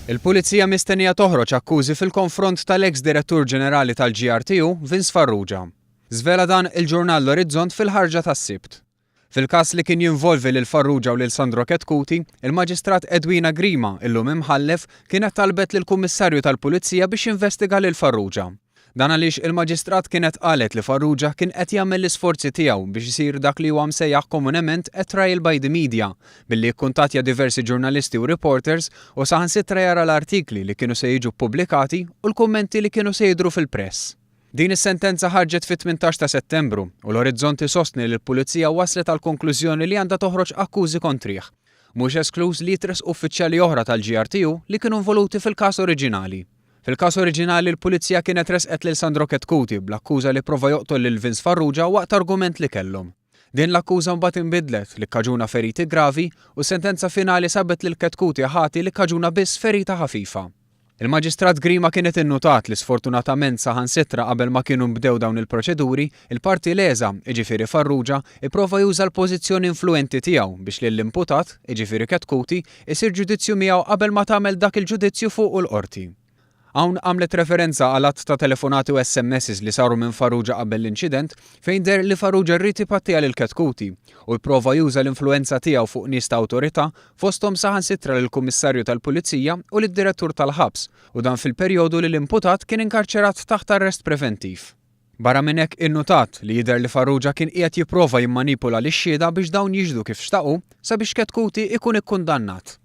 Il-Pulizija mistennija toħroġ akkużi fil-konfront tal-eks Direttur Ġenerali tal-GRTU Vince Farrugia. Żvela dan il-ġurnal L-Orizzont fil-ħarġa tas-Sibt. Fil-każ li kien jinvolvi lil Farrugia u lil Sandro Ketkuti, il-Maġistrat Edwina Grima illum imħallef kienet talbet lill-Kummissarju tal-Pulizija biex jinvestiga lil Farrugia. Dan għaliex il-Maġistrat kienet qalet li Farrugia kien qed jagħmel l-isforzi tiegħu biex isir dak li huwa msejjaħ komunement a trial by the media, billi kkuntattja diversi ġurnalisti u reporters u saħansitra jara l-artikli li kienu se jiġu ppubblikati u l-kummenti li kienu se jidhru fil-press. Din is-sentenza ħarġet fit-18 ta' Settembru u l-Orizzont sostni li l-Pulizija waslet għal konklużjoni li għandha toħroġ akkużi kontrih. Mhux eskluż li jitres uffiċjali oħra tal-GRTU li kienu involuti fil-każ oriġinali. Fil-każ oriġinali l-Pulizija kienet resqet lil Sandro Ketkuti bl-akkuża li prova joqtol lil Vince Farrugia waqt argument li kellhom. Din l-akkuża mbagħad inbidlet li kkaġuna feriti gravi u sentenza finali sabet lil Ketkuti ħati li kkaġuna biss ferita ħafifa. Il-Maġistrat Grima kienet innutat li sfortunatament saħansitra qabel ma kienu bdew dawn il-proċeduri, il-parti leża, jiġifieri Farrugia, ipprova juża l-pożizzjoni influenti tiegħu biex lill-imputat, jiġifieri Ketkuti, isir ġudizzju miegħu qabel ma tagħmel dak il-ġudizzju fuq l-qorti. Hawn għamlet referenza għal att ta' telefonati u SMS li saru minn Farrugia qabel l-inċident fejn der li Farrugia rrid ipattija lil Ketkuti u jipprova juża l-influenza tiegħu fuq nies ta' awtorità fosthom saħansitra lill-Kummissarju tal-Pulizija u lid-Direttur tal-Ħabs u dan fil-perjodu li l-imputat kien inkarċerat taħt arrest preventiv. Barra minn hekk innutat li jidher li Farrugia kien qiegħed jipprova jimmanipula lix-xhieda biex dawn jiġdu kif xtaqu sabiex Ketkuti ikun ikkundannat.